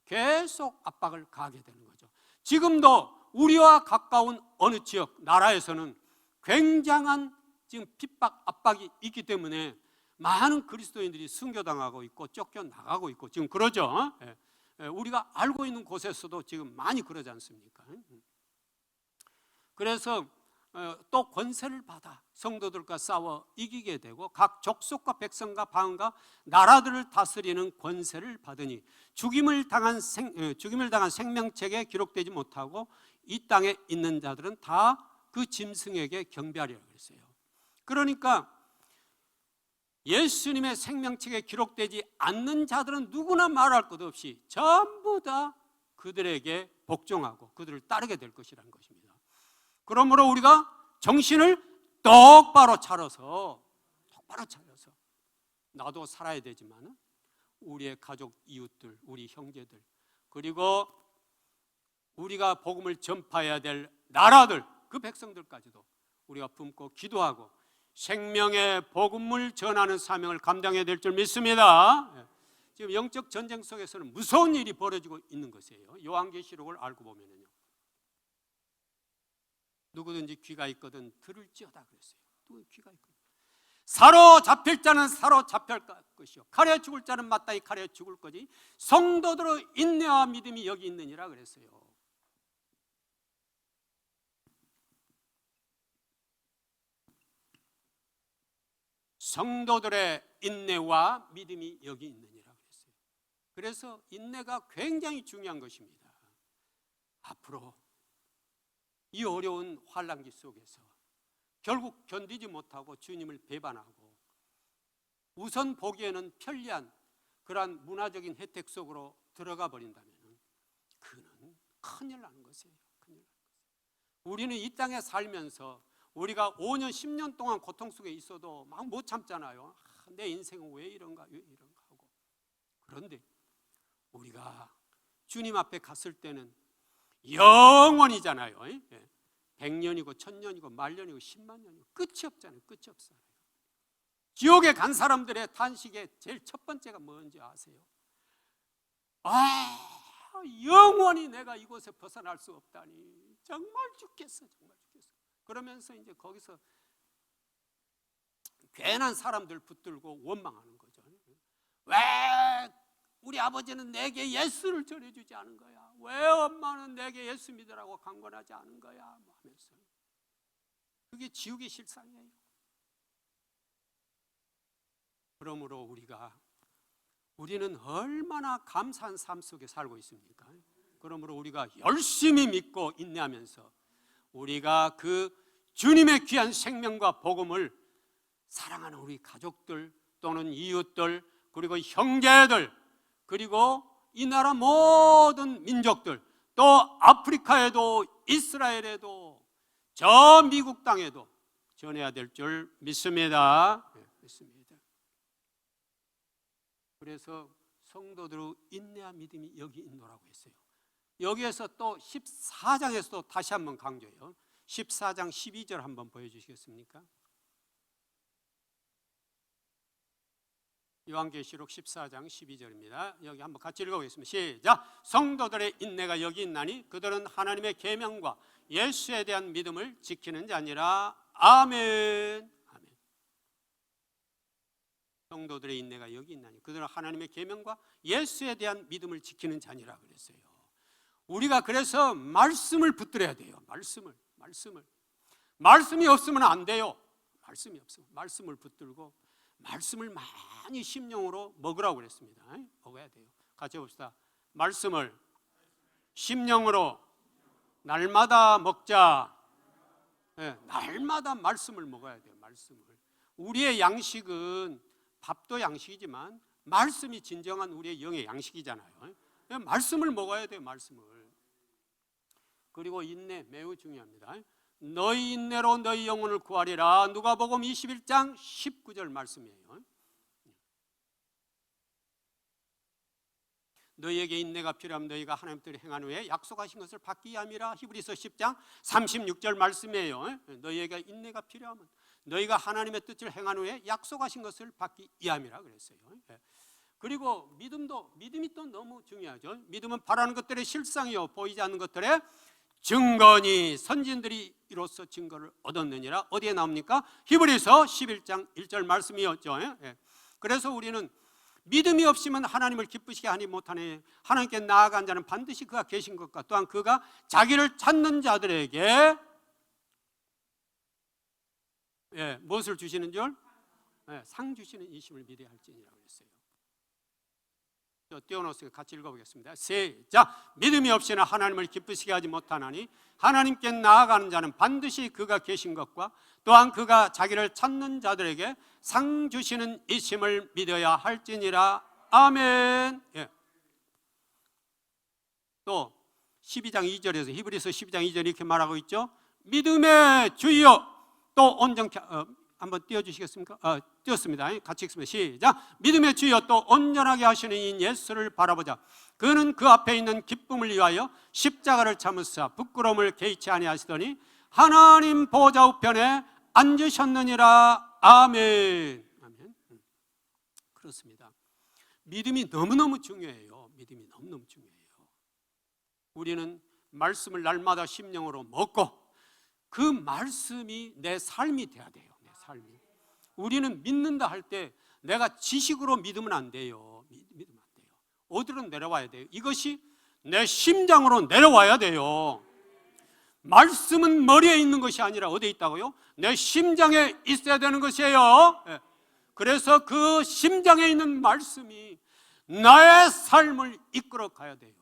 계속 압박을 가하게 되는 거죠. 지금도 우리와 가까운 어느 지역, 나라에서는 굉장한 지금 핍박, 압박이 있기 때문에 많은 그리스도인들이 순교당하고 있고 쫓겨나가고 있고 지금 그러죠. 우리가 알고 있는 곳에서도 지금 많이 그러지 않습니까? 그래서 또 권세를 받아 성도들과 싸워 이기게 되고 각 족속과 백성과 방언과 나라들을 다스리는 권세를 받으니 죽임을 당한 생명책에 기록되지 못하고 이 땅에 있는 자들은 다 그 짐승에게 경배하리라 그랬어요. 그러니까 예수님의 생명책에 기록되지 않는 자들은 누구나 말할 것 없이 전부 다 그들에게 복종하고 그들을 따르게 될 것이라는 것입니다. 그러므로 우리가 정신을 똑바로 차려서 나도 살아야 되지만 우리의 가족, 이웃들, 우리 형제들, 그리고 우리가 복음을 전파해야 될 나라들, 그 백성들까지도 우리가 품고 기도하고 생명의 복음을 전하는 사명을 감당해야 될 줄 믿습니다. 지금 영적 전쟁 속에서는 무서운 일이 벌어지고 있는 것이에요. 요한계시록을 알고 보면요, 누구든지 귀가 있거든 들을지어다 그랬어요. 누구 귀가 있거든. 사로잡힐 자는 사로잡힐 것이요 칼에 죽을 자는 마땅히 칼에 죽을 거지 성도들의 인내와 믿음이 여기 있느니라 그랬어요. 성도들의 인내와 믿음이 여기 있느니라 그랬어요. 그래서 인내가 굉장히 중요한 것입니다. 앞으로 이 어려운 환난기 속에서 결국 견디지 못하고 주님을 배반하고 우선 보기에는 편리한 그러한 문화적인 혜택 속으로 들어가 버린다면 그는 큰일 나는 것이에요. 큰일 나는 것이에요. 우리는 이 땅에 살면서 우리가 5년, 10년 동안 고통 속에 있어도 막 못 참잖아요. 내 인생은 왜 이런가, 왜 이런가 하고. 그런데 우리가 주님 앞에 갔을 때는 영원이잖아요. 100년이고 1000년이고 만년이고 10만 년이고 끝이 없잖아요. 끝이 없어요. 지옥에 간 사람들의 탄식의 제일 첫 번째가 뭔지 아세요? 영원히 내가 이곳에 벗어날 수 없다니 정말 죽겠어, 정말 죽겠어. 그러면서 이제 거기서 괜한 사람들 붙들고 원망하는 거죠. 왜 우리 아버지는 내게 예수를 전해주지 않은 거야? 왜 엄마는 내게 예수 믿으라고 강권하지 않은 거야? 뭐 하면서 그게 지옥의 실상이에요. 그러므로 우리는 얼마나 감사한 삶 속에 살고 있습니까? 그러므로 우리가 열심히 믿고 인내하면서 우리가 그 주님의 귀한 생명과 복음을 사랑하는 우리 가족들 또는 이웃들 그리고 형제들 그리고 이 나라 모든 민족들 또 아프리카에도 이스라엘에도 저 미국 땅에도 전해야 될 줄 믿습니다. 믿습니다. 그래서 성도들의 인내와 믿음이 여기 있노라고 했어요. 여기에서 또 14장에서 또 다시 한번 강조해요. 14장 12절 한번 보여주시겠습니까? 요한계시록 14장 12절입니다. 여기 한번 같이 읽어보겠습니다. 시작. 성도들의 인내가 여기 있나니 그들은 하나님의 계명과 예수에 대한 믿음을 지키는 자니라. 아멘. 아멘. 성도들의 인내가 여기 있나니 그들은 하나님의 계명과 예수에 대한 믿음을 지키는 자니라 그랬어요. 우리가 그래서 말씀을 붙들어야 돼요. 말씀이 없으면 안 돼요. 말씀이 없으면 말씀을 붙들고 말씀을 많이 심령으로 먹으라고 그랬습니다. 먹어야 돼요. 같이 봅시다. 말씀을 심령으로 날마다 먹자. 날마다 말씀을 먹어야 돼요. 말씀을. 우리의 양식은 밥도 양식이지만 말씀이 진정한 우리의 영의 양식이잖아요. 말씀을 먹어야 돼요. 말씀을. 그리고 인내 매우 중요합니다. 너희 인내로 너희 영혼을 구하리라. 누가복음 21장 19절 말씀이에요. 너희에게 인내가 필요하면 너희가 하나님 뜻을 행한 후에 약속하신 것을 받기 위함이라. 히브리서 10장 36절 말씀이에요. 너희에게 인내가 필요하면 너희가 하나님의 뜻을 행한 후에 약속하신 것을 받기 위함이라 그랬어요. 그리고 믿음이 또 너무 중요하죠. 믿음은 바라는 것들의 실상이요 보이지 않는 것들의 증거니 선진들이 이로써 증거를 얻었느니라. 어디에 나옵니까? 히브리서 11장 1절 말씀이었죠. 그래서 우리는 믿음이 없으면 하나님을 기쁘시게 하니 못하니 하나님께 나아간 자는 반드시 그가 계신 것과 또한 그가 자기를 찾는 자들에게 무엇을 주시는 줄? 상 주시는 이심을 믿어야 할지니라고 했어요. 띄워놓으세요. 같이 읽어보겠습니다. 시작. 믿음이 없이는 하나님을 기쁘시게 하지 못하나니 하나님께 나아가는 자는 반드시 그가 계신 것과 또한 그가 자기를 찾는 자들에게 상 주시는 이심을 믿어야 할지니라. 아멘. 또 12장 2절에서 히브리서 12장 2절 이렇게 말하고 있죠. 믿음의 주여 또 온전케 한번 띄워주시겠습니까? 띄웠습니다. 같이 읽습니다. 시작. 믿음의 주여 또 온전하게 하시는 이 예수를 바라보자. 그는 그 앞에 있는 기쁨을 위하여 십자가를 참으사 부끄러움을 개의치 아니하시더니 하나님 보좌 우편에 앉으셨느니라. 아멘. 아멘. 그렇습니다. 믿음이 너무너무 중요해요. 믿음이 너무너무 중요해요. 우리는 말씀을 날마다 심령으로 먹고 그 말씀이 내 삶이 돼야 돼요. 내 삶이. 우리는 믿는다 할 때 내가 지식으로 믿으면 안 돼요. 믿으면 안 돼요. 어디로 내려와야 돼요? 이것이 내 심장으로 내려와야 돼요. 말씀은 머리에 있는 것이 아니라 어디에 있다고요? 내 심장에 있어야 되는 것이에요. 그래서 그 심장에 있는 말씀이 나의 삶을 이끌어 가야 돼요.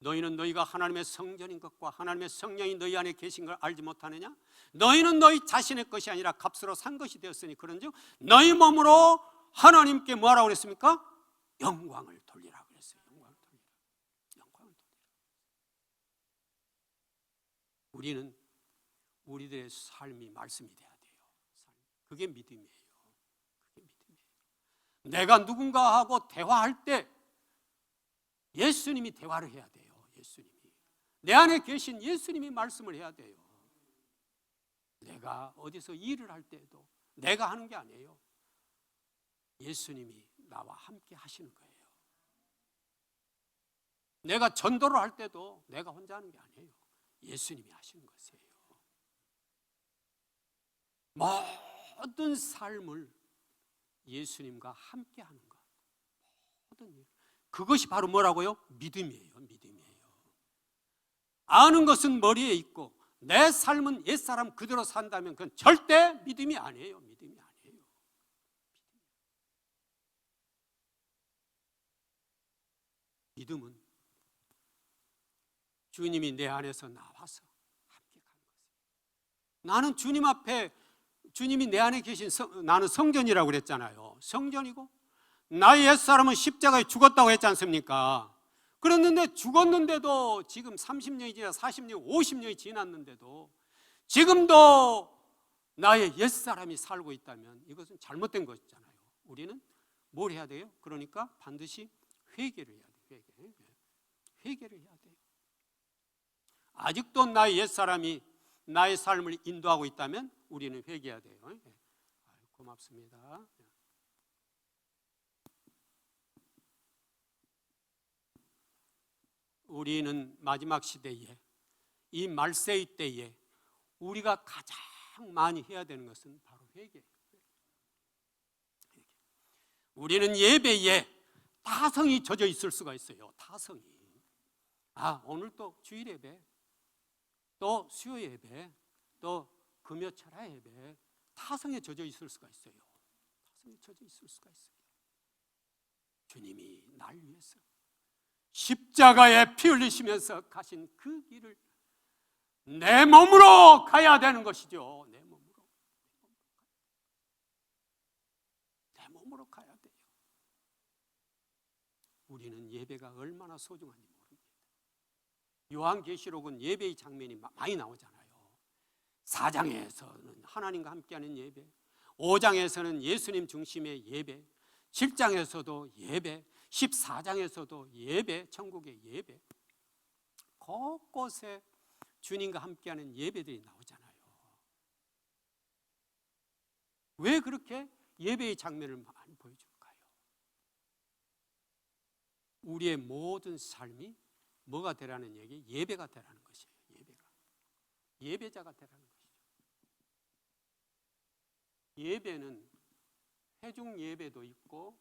너희는 너희가 하나님의 성전인 것과 하나님의 성령이 너희 안에 계신 걸 알지 못하느냐? 너희는 너희 자신의 것이 아니라 값으로 산 것이 되었으니 그런즉 너희 몸으로 하나님께 뭐하라고 그랬습니까? 영광을 돌리라 그랬어요. 영광을 돌리라. 영광을 돌리라. 우리는 우리들의 삶이 말씀이 돼야 돼요. 그게 믿음이에요. 그게 믿음이에요. 내가 누군가하고 대화할 때 예수님이 대화를 해야 돼요. 예수님이 내 안에 계신 예수님이 말씀을 해야 돼요. 내가 어디서 일을 할 때도 내가 하는 게 아니에요. 예수님이 나와 함께 하시는 거예요. 내가 전도를 할 때도 내가 혼자 하는 게 아니에요. 예수님이 하시는 것이에요. 모든 삶을 예수님과 함께 하는 것, 모든 일, 그것이 바로 뭐라고요? 믿음이에요. 믿음이에요. 아는 것은 머리에 있고 내 삶은 옛사람 그대로 산다면 그건 절대 믿음이 아니에요. 믿음이 아니에요. 믿음은 주님이 내 안에서 나와서 함께 가는 것이에요. 나는 주님 앞에, 주님이 내 안에 계신 나는 성전이라고 그랬잖아요. 성전이고 나의 옛사람은 십자가에 죽었다고 했지 않습니까? 그랬는데 죽었는데도 지금 30년이 지나 40년, 50년이 지났는데도 지금도 나의 옛사람이 살고 있다면 이것은 잘못된 것이잖아요. 우리는 뭘 해야 돼요? 그러니까 반드시 회개를 해야 돼요. 회개를 해야 돼요. 아직도 나의 옛사람이 나의 삶을 인도하고 있다면 우리는 회개해야 돼요. 고맙습니다. 우리는 마지막 시대에, 이 말세의 때에 우리가 가장 많이 해야 되는 것은 바로 회개예요. 우리는 예배에 타성이 젖어 있을 수가 있어요. 타성이. 오늘 또 주일 예배, 또 수요 예배, 또 금요 철야 예배, 타성에 젖어 있을 수가 있어요. 타성에 젖어 있을 수가 있어요. 주님이 날 위해서 십자가에 피 흘리시면서 가신 그 길을 내 몸으로 가야 되는 것이죠. 내 몸으로 가야 돼요. 우리는 예배가 얼마나 소중한지 모릅니다. 요한계시록은 예배의 장면이 많이 나오잖아요. 4장에서는 하나님과 함께하는 예배, 5장에서는 예수님 중심의 예배, 7장에서도 예배, 14장에서도 예배, 천국의 예배, 곳곳에 주님과 함께하는 예배들이 나오잖아요. 왜 그렇게 예배의 장면을 많이 보여줄까요? 우리의 모든 삶이 뭐가 되라는 얘기? 예배가 되라는 것이에요. 예배자가 되라는 것이죠. 예배는 회중 예배도 있고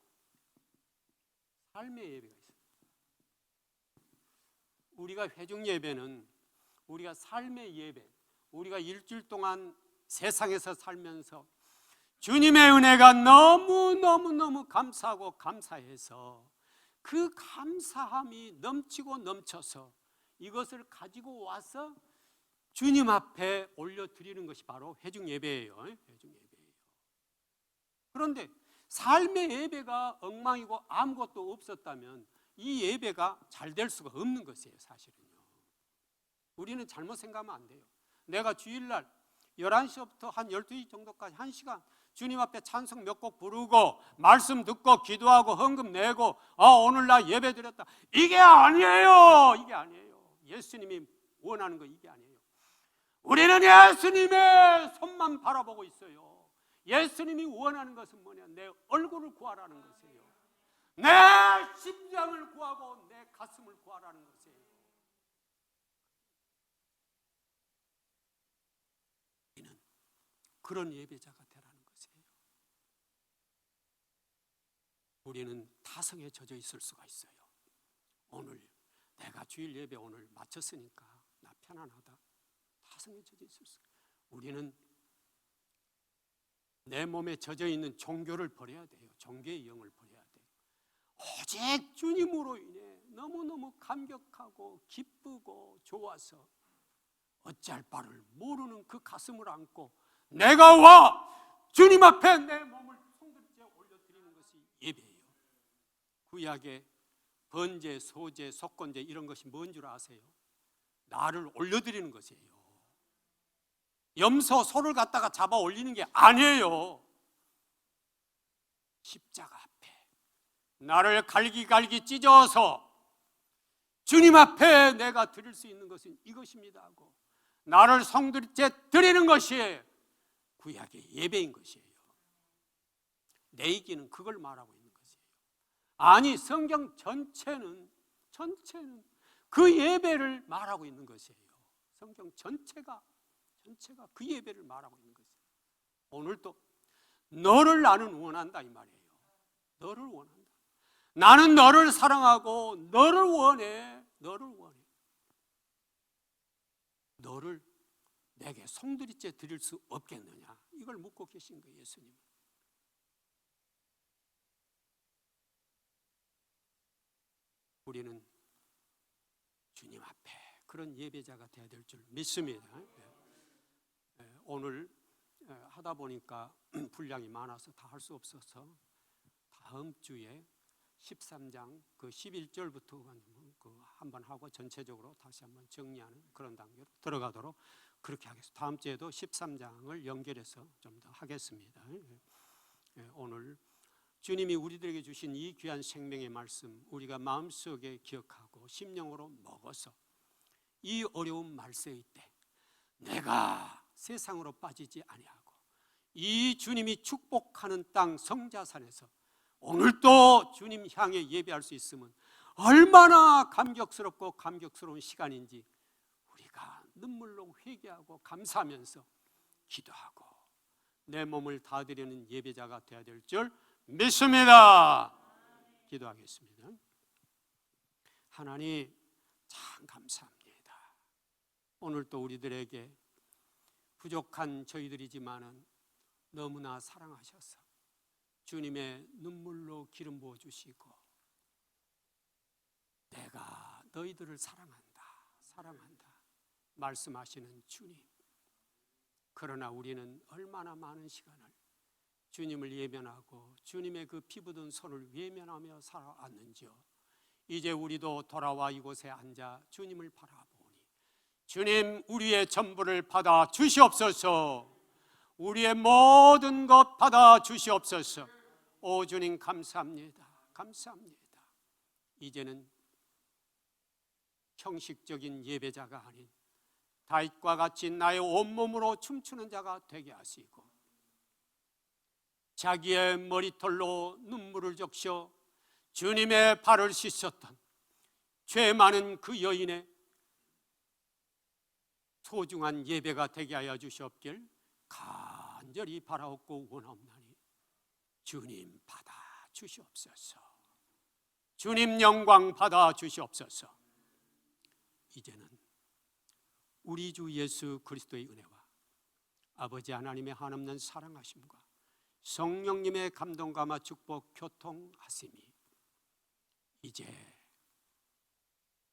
삶의 예배가 있습니다. 우리가 회중 예배는 우리가 삶의 예배, 우리가 일주일 동안 세상에서 살면서 주님의 은혜가 너무 감사하고 감사해서 그 감사함이 넘치고 넘쳐서 이것을 가지고 와서 주님 앞에 올려드리는 것이 바로 회중 예배예요. 회중 예배예요. 그런데 삶의 예배가 엉망이고 아무것도 없었다면 이 예배가 잘 될 수가 없는 것이에요. 사실은요. 우리는 잘못 생각하면 안 돼요. 내가 주일날 11시부터 한 12시 정도까지 1시간 주님 앞에 찬송 몇 곡 부르고 말씀 듣고 기도하고 헌금 내고 오늘 나 예배 드렸다, 이게 아니에요. 이게 아니에요. 예수님이 원하는 거 이게 아니에요. 우리는 예수님의 손만 바라보고 있어요. 예수님이 원하는 것은 뭐냐? 내 얼굴을 구하라는 것이에요. 내 심장을 구하고 내 가슴을 구하라는 것이에요. 우리는 그런 예배자가 되라는 것이에요. 우리는 타성에 젖어 있을 수가 있어요. 오늘 내가 주일 예배 오늘 마쳤으니까 나 편안하다. 타성에 젖어 있을 수. 우리는 내 몸에 젖어 있는 종교를 버려야 돼요. 종교의 영을 버려야 돼요. 오직 주님으로 인해 너무너무 감격하고 기쁘고 좋아서 어찌할 바를 모르는 그 가슴을 안고 내가 와 주님 앞에 내 몸을 송두리째 올려드리는 것이 예배예요. 구약의 번제, 소제, 속건제 이런 것이 뭔 줄 아세요? 나를 올려드리는 것이에요. 염소, 소를 갖다가 잡아 올리는 게 아니에요. 십자가 앞에 나를 갈기갈기 찢어서 주님 앞에 내가 드릴 수 있는 것은 이것입니다 하고 나를 성드리째 드리는 것이 구약의 예배인 것이에요. 내이기는 그걸 말하고 있는 것이에요. 아니, 성경 전체는 그 예배를 말하고 있는 것이에요. 성경 전체가 그 예배를 말하고 있는 것이에요. 오늘도 너를 나는 원한다 이 말이에요. 너를 원한다. 나는 너를 사랑하고 너를 원해. 너를 내게 송두리째 드릴 수 없겠느냐? 이걸 묻고 계신 거예요, 예수님. 우리는 주님 앞에 그런 예배자가 되어야 될 줄 믿습니다. 오늘 하다 보니까 분량이 많아서 다 할 수 없어서 다음 주에 13장 그 11절부터 한번 하고 전체적으로 다시 한번 정리하는 그런 단계로 들어가도록 그렇게 하겠습니다. 다음 주에도 13장을 연결해서 좀 더 하겠습니다. 오늘 주님이 우리들에게 주신 이 귀한 생명의 말씀 우리가 마음속에 기억하고 심령으로 먹어서 이 어려운 말세의 때 내가 세상으로 빠지지 아니하고 이 주님이 축복하는 땅 성자산에서 오늘도 주님 향해 예배할 수 있으면 얼마나 감격스럽고 감격스러운 시간인지 우리가 눈물로 회개하고 감사하면서 기도하고 내 몸을 다 드리는 예배자가 되어야 될 줄 믿습니다. 기도하겠습니다. 하나님 참 감사합니다. 오늘도 우리들에게 부족한 저희들이지만은 너무나 사랑하셔서 주님의 눈물로 기름 부어주시고 내가 너희들을 사랑한다 말씀하시는 주님. 그러나 우리는 얼마나 많은 시간을 주님을 예면하고 주님의 그 피 묻은 손을 외면하며 살아왔는지요. 이제 우리도 돌아와 이곳에 앉아 주님을 바라보니 주님 우리의 전부를 받아 주시옵소서. 우리의 모든 것 받아 주시옵소서. 오 주님 감사합니다. 이제는 형식적인 예배자가 아닌 다윗과 같이 나의 온몸으로 춤추는 자가 되게 하시고 자기의 머리털로 눈물을 적셔 주님의 발을 씻었던 죄 많은 그 여인의 소중한 예배가 되게 하여 주시옵길 간절히 바라옵고 원하옵나니 주님 받아 주시옵소서. 주님 영광 받아 주시옵소서. 이제는 우리 주 예수 그리스도의 은혜와 아버지 하나님의 한없는 사랑하심과 성령님의 감동감화 축복 교통하심이 이제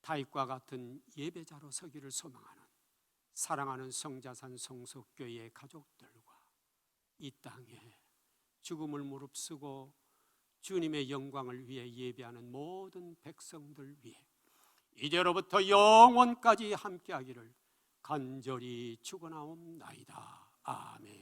다윗과 같은 예배자로 서기를 소망하는 사랑하는 성자산 성속교회의 가족들과 이 땅에 죽음을 무릅쓰고 주님의 영광을 위해 예배하는 모든 백성들 위해 이제로부터 영원까지 함께하기를 간절히 축원하옵나이다. 아멘.